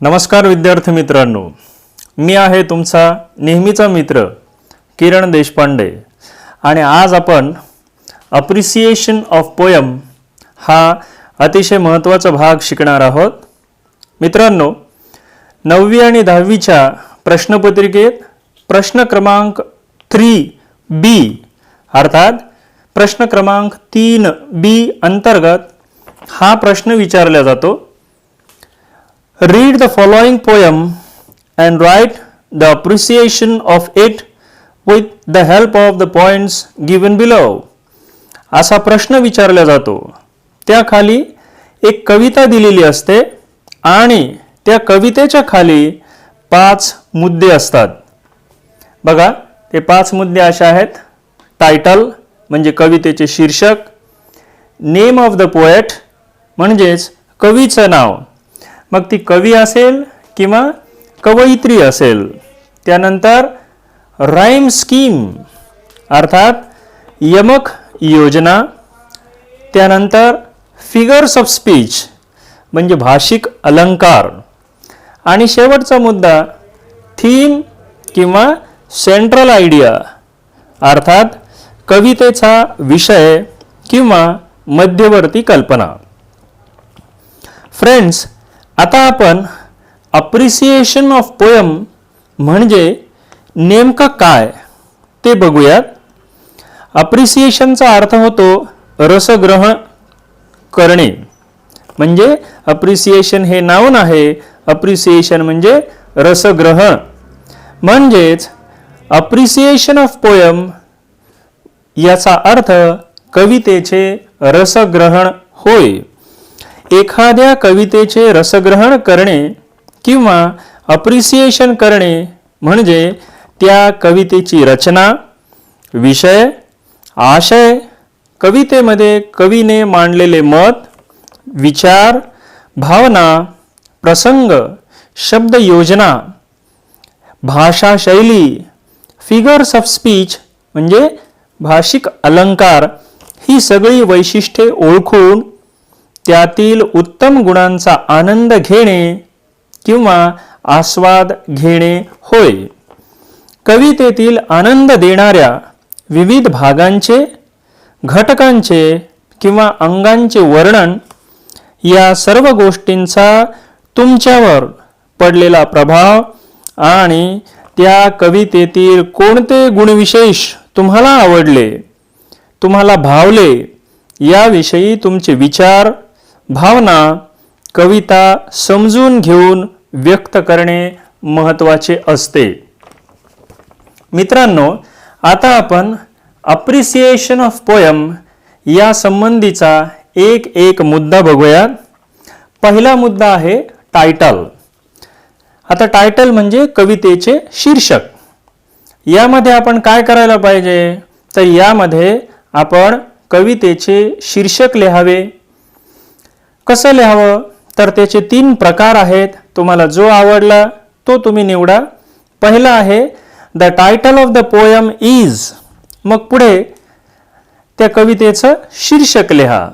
नमस्कार विद्यार्थी मित्रांनो, मी आहे तुमचा नेहमीचा मित्र किरण देशपांडे आणि आज आपण अप्रिसिएशन ऑफ पोयम हा अतिशय महत्त्वाचा भाग शिकणार आहोत. मित्रांनो, 9वी आणि 10वीच्या प्रश्नपत्रिकेत प्रश्न क्रमांक 3B अर्थात प्रश्न क्रमांक 3B अंतर्गत हा प्रश्न विचारला जातो. Read the following poem and write the appreciation of it with the help of the points given below. असा प्रश्न विचारला जातो. त्याखाली एक कविता दिलेली असते आणि त्या कवितेच्या खाली 5 मुद्दे असतात. बघा, ते 5 मुद्दे असे आहेत. टायटल म्हणजे कवितेचे शीर्षक, नेम ऑफ द पोएट म्हणजेच कवीचं नाव, मग ती कवी असेल किंवा कवयित्री असेल. त्यानंतर राईम स्कीम अर्थात यमक योजना. त्यानंतर फिगर्स ऑफ स्पीच म्हणजे भाषिक अलंकार. आणि शेवटचा मुद्दा थीम किंवा सेंट्रल आयडिया अर्थात कवितेचा विषय किंवा मध्यवर्ती कल्पना. फ्रेंड्स, आता आपण अप्रिसिएशन ऑफ पोयम म्हणजे नेमकं काय ते बघूयात. अप्रिसिएशनचा अर्थ होतो रसग्रहण करणे. म्हणजे अप्रिसिएशन हे नाउन आहे, अप्रिसिएशन म्हणजे रसग्रहण. म्हणजेच अप्रिसिएशन ऑफ पोयम याचा अर्थ कवितेचे रसग्रहण होय. एखाद्या कवितेचे रसग्रहण करणे किंवा अप्रिसिएशन करणे म्हणजे त्या कवितेची रचना, विषय, आशय, कवितेमध्ये कवीने मांडलेले मत, विचार, भावना, प्रसंग, शब्द योजना, भाषा शैली, फिगर्स ऑफ स्पीच म्हणजे भाषिक अलंकार ही सगळी वैशिष्ट्ये ओळखून त्यातील उत्तम गुणांचा आनंद घेणे किंवा आस्वाद घेणे होय. कवितेतील आनंद देणाऱ्या विविध भागांचे, घटकांचे किंवा अंगांचे वर्णन, या सर्व गोष्टींचा तुमच्यावर पडलेला प्रभाव आणि त्या कवितेतील कोणते गुणविशेष तुम्हाला आवडले, तुम्हाला भावले, याविषयी तुमचे विचार, भावना कविता समजून घेऊन व्यक्त करणे महत्त्वाचे असते. मित्रांनो, आता आपण अप्रिसिएशन ऑफ पोयम या संबंधीचा एक मुद्दा बघूया. पहिला मुद्दा आहे टायटल. आता टायटल म्हणजे कवितेचे शीर्षक. यामध्ये आपण काय करायला पाहिजे, तर यामध्ये आपण कवितेचे शीर्षक लिहावे. कसं लिहावं, तर त्याचे 3 प्रकार आहेत. तुम्हाला जो आवडला तो तुम्ही निवडा. पहिला आहे the title of the poem is, मग पुढे त्या कवितेचं शीर्षक लिहा.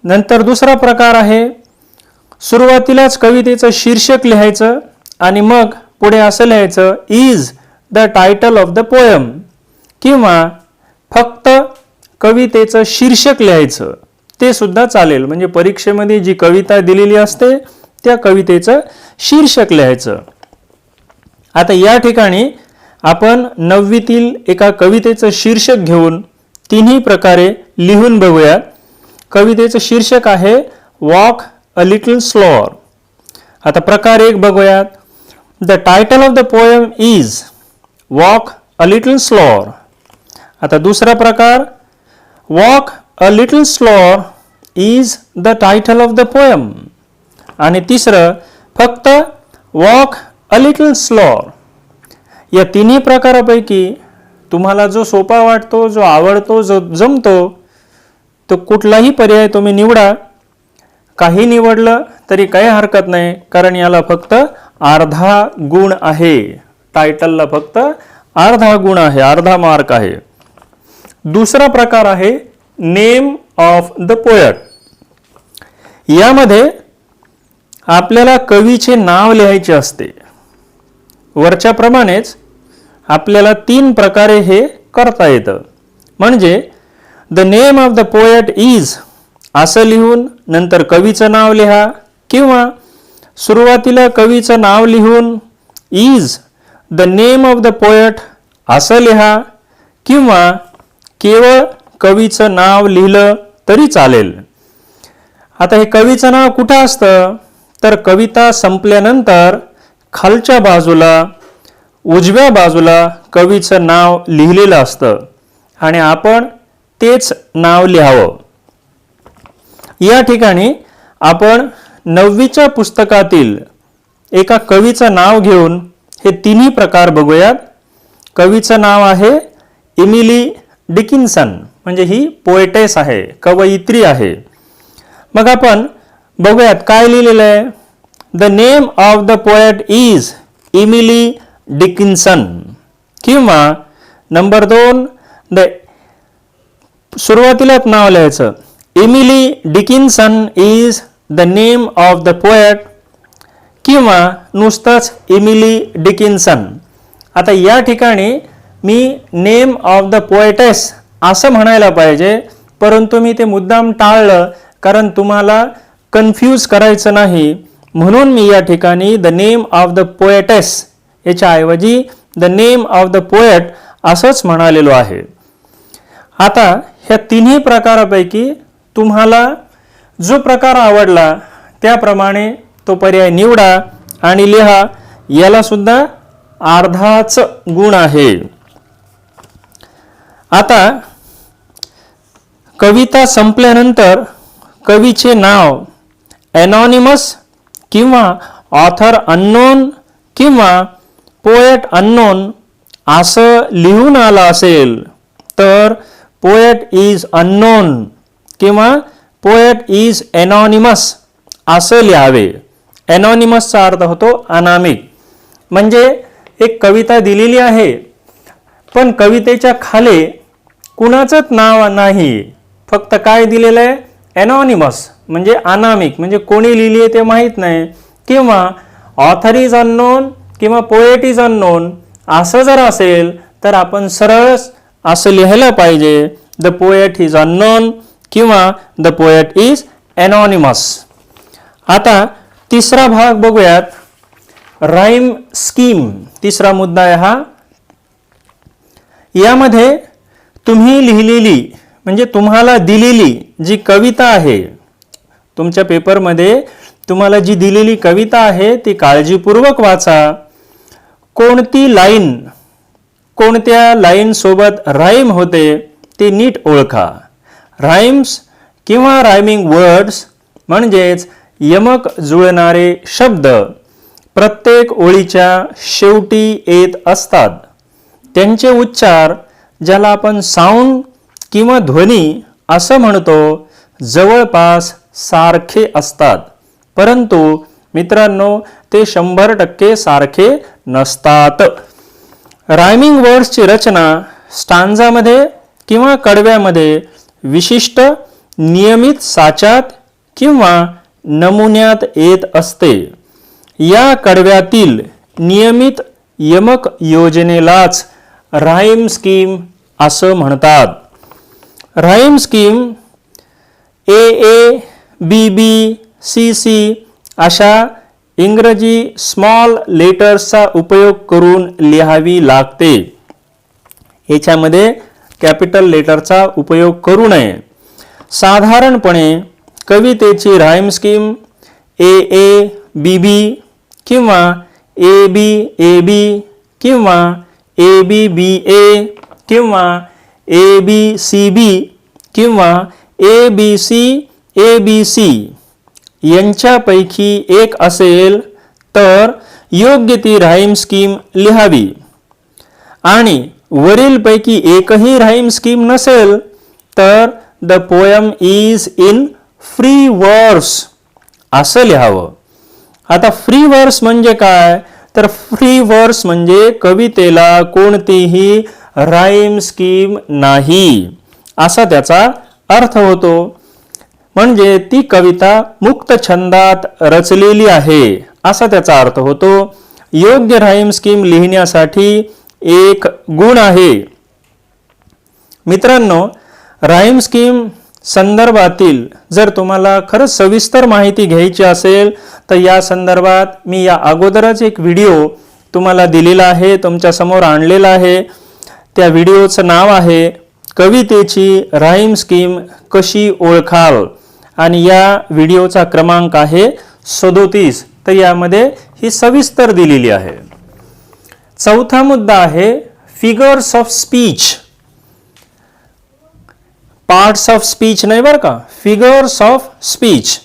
नंतर दुसरा प्रकार आहे सुरुवातीलाच कवितेचं शीर्षक लिहायचं आणि मग पुढे असं लिहायचं is the title of the poem, किंवा फक्त कवितेचं शीर्षक लिहायचं ते सुद्धा चालेल. म्हणजे परीक्षेमध्ये जी कविता दिलेली असते त्या कवितेचं शीर्षक लिहायचं. आता या ठिकाणी आपण 9वीतील एका कवितेचं शीर्षक घेऊन 3ही प्रकारे लिहून बघूयात. कवितेचं शीर्षक आहे वॉक अ लिटल स्लोअर. आता प्रकार 1 बघूयात. The title of the poem is walk a little slower. आता दुसरा प्रकार walk a little slower is the title of the poem. आणि तिसरं फक्त वॉक अ लिटल स्लोअर. या 3ही प्रकारापैकी तुम्हाला जो सोपा वाटतो, जो आवडतो, जो जमतो, तो कुठलाही पर्याय तुम्ही निवडा. काही निवडलं तरी काही हरकत नाही, कारण याला फक्त अर्धा गुण आहे. टायटलला फक्त अर्धा गुण आहे, अर्धा मार्क आहे. दुसरा प्रकार आहे नेम ऑफ द पोएट. यामध्ये आपल्याला कवीचे नाव लिहायचे असते. वरच्या प्रमाणेच आपल्याला 3 प्रकारे हे करता येतं. म्हणजे the name of the poet is असं लिहून नंतर कवीचं नाव लिहा, किंवा सुरुवातीला कवीचं नाव लिहून is the name of the poet असं लिहा, किंवा केवळ कवीचं नाव लिहिलं तरी चालेल. आता हे कवीचं नाव कुठं असतं तर कविता संपल्यानंतर खालच्या बाजूला उजव्या बाजूला कवीचं नाव लिहिलेलं असतं आणि आपण तेच नाव लिहावं. या ठिकाणी आपण 9वीच्या पुस्तकातील एका कवीचं नाव घेऊन हे 3ही प्रकार बघूयात. कवीचं नाव आहे एमिली डिकिन्सन, म्हणजे ही पोएटेस आहे, कवयित्री आहे. मग आपण बघूयात काय लिहिलेलं आहे. The name of the poet is Emily Dickinson, किंवा नंबर 2 सुरुवातीलाच नाव लिहायचं Emily Dickinson is the name of the poet, किंवा नुसतंच एमिली डिकिन्सन. आता या ठिकाणी मी नेम ऑफ द पोएटेस असं म्हणायला पाहिजे, परंतु मी ते मुद्दाम टाळलं कारण तुम्हाला कन्फ्यूज करायचं नाही, म्हणून मी या ठिकाणी the name of the poetess याच्या ऐवजी the name of the poet असंच म्हणालेलो आहे. आता ह्या 3ही प्रकारापैकी तुम्हाला जो प्रकार आवडला त्याप्रमाणे तो पर्याय निवडा आणि लिहा. याला सुद्धा अर्धाच गुण आहे. आता कविता संपल्यानंतर कवीचे नाव एनॉनिमस किंवा ऑथर अननोन किंवा पोएट अननोन असं लिहून आलं असेल तर पोएट इज अननोन किंवा पोएट इज एनॉनिमस असं लिहावे. एनॉनिमसचा अर्थ होतो अनामिक. म्हणजे एक कविता दिलेली आहे पण कवितेच्या खाली कुणाचंच नाव नाही, फक्त काय दिलेलं आहे एनॉनिमस, म्हणजे अनामिक, म्हणजे कोणी लिहिली आहे ते माहीत नाही, किंवा ऑथर इज अननोन किंवा पोएट इज अननोन असं जर असेल तर आपण सरळ असं लिहायला पाहिजे द पोएट इज अननोन किंवा द पोएट इज एनॉनिमस. आता तिसरा भाग बघूयात, राईम स्कीम. तिसरा मुद्दा आहे हा. यामध्ये तुम्ही लिहिलेली म्हणजे तुम्हाला दिलेली जी कविता आहे, तुमच्या पेपरमध्ये तुम्हाला जी दिलेली कविता आहे ती काळजीपूर्वक वाचा. कोणती लाईन कोणत्या लाईन सोबत राईम होते ते नीट ओळखा. राईम्स किंवा रायमिंग वर्ड्स म्हणजेच यमक जुळणारे शब्द प्रत्येक ओळीच्या शेवटी येत असतात. त्यांचे उच्चार ज्याला आपण साऊंड किंवा ध्वनी असं म्हणतो जवळपास सारखे असतात, परंतु मित्रांनो ते 100% सारखे नसतात. रायमिंग वर्ड्सची रचना स्टांजामध्ये किंवा कडव्यामध्ये विशिष्ट नियमित साच्यात किंवा नमुन्यात येत असते. या कडव्यातील नियमित यमक योजनेलाच राईम स्कीम असं म्हणतात. Rhyme scheme A B B C C अशा इंग्रजी स्मॉल लेटर्सचा उपयोग करून लिहावी लागते. याच्यामध्ये कॅपिटल लेटरचा उपयोग करू नये. साधारणपणे कवितेची राईम स्कीम ए बी बी किंवा ए बी किंवा ए बी ए किंवा ए बी सी बी किंवा ए बी सी यांच्यापैकी एक असेल तर योग्य ती राईम स्कीम लिहावी, आणि वरीलपैकी एकही राईम स्कीम नसेल तर the poem is in free वर्स असं लिहावं. आता फ्री वर्स म्हणजे काय तर फ्री वर्स म्हणजे कवितेला कोणतीही राईम स्कीम नाही असा त्याचा अर्थ होतो. म्हणजे ती कविता मुक्त छंदात रचलेली आहे असा त्याचा अर्थ होतो. योग्य राईम स्कीम लिहिण्यासाठी एक गुण आहे. मित्रांनो, राईम स्कीम संदर्भातील जर तुम्हाला खरंच सविस्तर माहिती घ्यायची असेल तर या संदर्भात मी या अगोदरच एक व्हिडिओ तुम्हाला दिलेला आहे, तुमच्या समोर आणलेला आहे. त्या व्हिडिओचं नाव आहे कवितेची राईम स्कीम कशी ओळखाल आणि या व्हिडिओचा क्रमांक आहे 37. तर यामध्ये ही सविस्तर दिलेली आहे. चौथा मुद्दा आहे figures of speech. Parts of speech नाही बरं का, फिगर्स ऑफ स्पीच.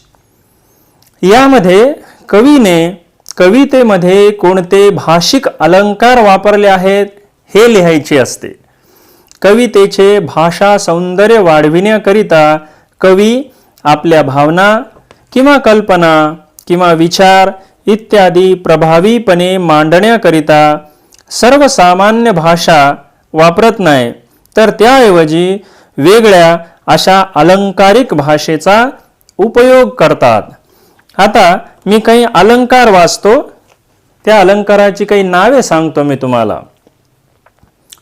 यामध्ये कवीने कवितेमध्ये कोणते भाषिक अलंकार वापरले आहेत हे लिहायचे असते. कवितेचे भाषा सौंदर्य वाढविण्याकरिता कवी आपल्या भावना किंवा कल्पना किंवा विचार इत्यादी प्रभावीपणे मांडण्याकरिता सर्वसामान्य भाषा वापरत नाही, तर त्याऐवजी वेगळ्या अशा अलंकारिक भाषेचा उपयोग करतात. आता मी काही अलंकार वाचतो, त्या अलंकाराची काही नावे सांगतो मी तुम्हाला.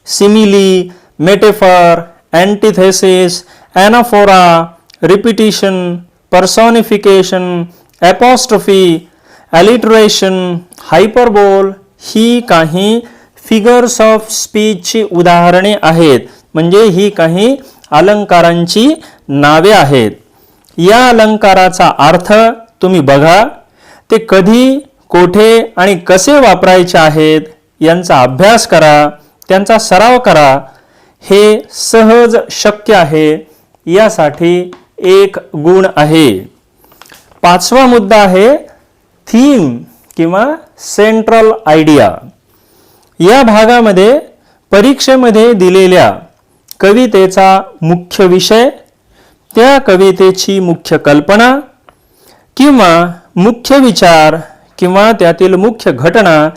सिमिली, मेटेफर, अँटिथेसिस, ॲनाफोरा, रिपिटिशन, पर्सॉनिफिकेशन, ॲपॉस्ट्रफी, ॲलिटरेशन, हायपरबोल ही काही फिगर्स ऑफ स्पीचची उदाहरणे आहेत. म्हणजे ही काही अलंकारांची नावे आहेत. या अलंकाराचा अर्थ तुम्ही बघा, ते कधी, कोठे आणि कसे वापरायचे आहेत यांचा अभ्यास करा, त्यांचा सराव करा. हे सहज शक्य आहे, यासाठी एक गुण आहे. पाचवा मुद्दा आहे थीम किंवा सेंट्रल आयडिया. या भागामध्ये परीक्षेमध्ये दिलेल्या कवितेचा मुख्य विषय, त्या कवितेची मुख्य कल्पना किंवा मुख्य विचार किंवा त्यातील मुख्य घटना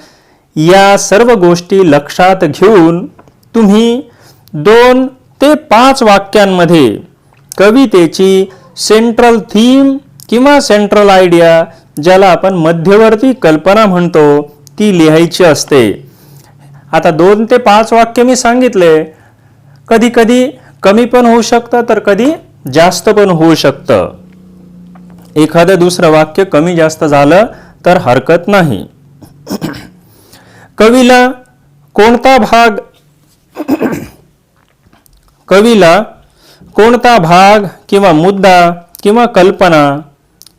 या सर्व गोष्टी लक्षात घेऊन तुम्ही 2 ते 5 वाक्यांमध्ये कवितेची सेंट्रल थीम किंवा सेंट्रल आयडिया, ज्याला आपण मध्यवर्ती कल्पना म्हणतो, ती लिहायची असते. आता 2 ते 5 वाक्य मी सांगितले, कधी कधी कमी पण होऊ शकतं तर कधी जास्त पण होऊ शकतं. एखादं दुसरं वाक्य कमी जास्त झालं तर हरकत नाही. कवीला कोणता भाग किंवा मुद्दा किंवा कल्पना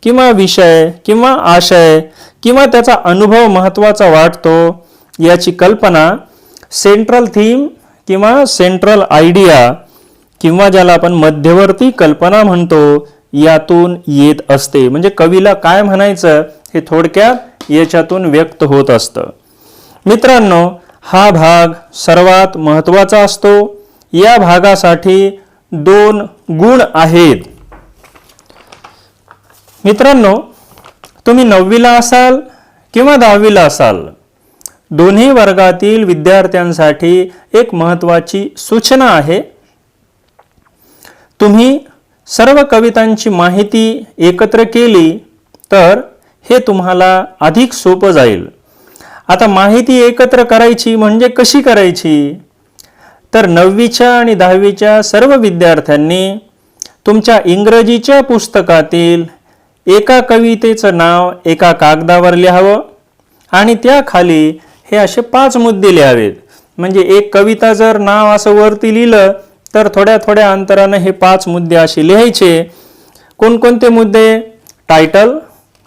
किंवा विषय किंवा आशय किंवा त्याचा अनुभव महत्त्वाचा वाटतो याची कल्पना सेंट्रल थीम किंवा सेंट्रल आयडिया किंवा ज्याला आपण मध्यवर्ती कल्पना म्हणतो यातून येत असते. म्हणजे कवीला काय म्हणायचं हे थोडक्यात याच्यातून व्यक्त होत असतं. मित्रांनो, हा भाग सर्वात महत्त्वाचा असतो. या भागासाठी 2 गुण आहेत. मित्रांनो, तुम्ही 9वीला असाल किंवा 10वीला असाल, दोन्ही वर्गातील विद्यार्थ्यांसाठी एक महत्त्वाची सूचना आहे. तुम्ही सर्व कवितांची माहिती एकत्र केली तर हे तुम्हाला अधिक सोपं जाईल. आता माहिती एकत्र करायची म्हणजे कशी करायची, तर 9वीच्या आणि 10वीच्या सर्व विद्यार्थ्यांनी तुमच्या इंग्रजीच्या पुस्तकातील एका कवितेचं नाव एका कागदावर लिहावं आणि त्याखाली हे असे 5 मुद्दे लिहावेत. म्हणजे एक कविता जर नाव असं वरती लिहिलं तर थोड्या थोड्या अंतराने हे 5 मुद्दे असे लिहायचे. कोणकोणते मुद्दे? Title,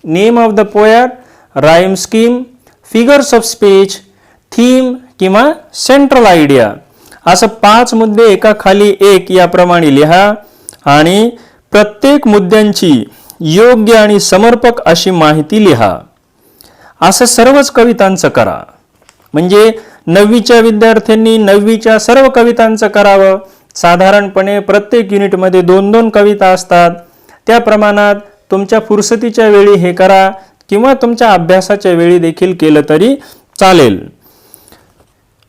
name of the poet, rhyme scheme, figures of speech, theme किंवा सेंट्रल आयडिया. असं 5 मुद्दे एका खाली एक याप्रमाणे लिहा आणि प्रत्येक मुद्द्यांची योग्य आणि समर्पक अशी माहिती लिहा. असं सर्वच कवितांचं करा. म्हणजे 9वीच्या विद्यार्थ्यांनी 9वीच्या सर्व कवितांचं करावं. साधारणपणे प्रत्येक युनिटमध्ये 2-2 कविता असतात. त्या प्रमाणात तुमच्या फुरसतीच्या वेळी हे करा किंवा तुमच्या अभ्यासाच्या वेळी देखील केलं तरी चालेल.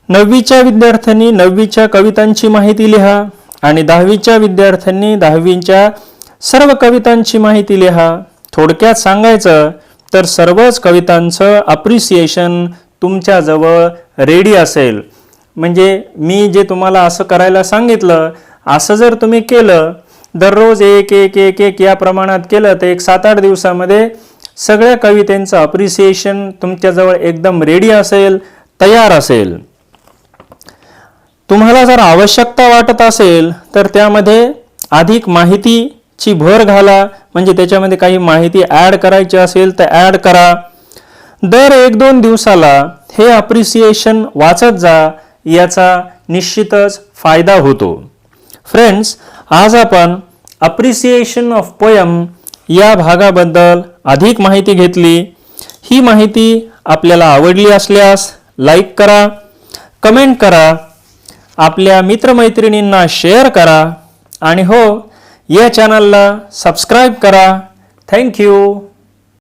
9वीच्या विद्यार्थ्यांनी 9वीच्या कवितांची माहिती लिहा आणि 10वीच्या विद्यार्थ्यांनी 10वीच्या सर्व कवितांची माहिती लिहा. थोडक्यात सांगायचं तर सर्वच कवितांचं अप्रिसिएशन तुमच्याजवळ रेडी असेल. म्हणजे मी जे तुम्हाला असं करायला सांगितलं असं जर तुम्ही केलं, दररोज एक एक एक एक या प्रमाणात केलं तर एक 7-8 दिवसामध्ये सगळ्या कवितेचं अप्रिसिएशन तुमच्याजवळ एकदम रेडी असेल, तयार असेल. तुम्हाला जर आवश्यकता वाटत असेल तर त्यामध्ये अधिक माहितीची भर घाला. म्हणजे त्याच्यामध्ये काही माहिती ॲड करायची असेल तर ॲड करा. दर 1-2 दिवसाला हे अप्रिसिएशन वाचत जा. याचा निश्चितच फायदा होतो. फ्रेंड्स, आज आपण अप्रिसिएशन ऑफ पोयम या भागाबद्दल अधिक माहिती घेतली. ही माहिती आपल्याला आवडली असल्यास लाईक करा, कमेंट करा, आपल्या मित्रमैत्रिणींना शेअर करा आणि हो, या चॅनलला सबस्क्राईब करा. थँक्यू.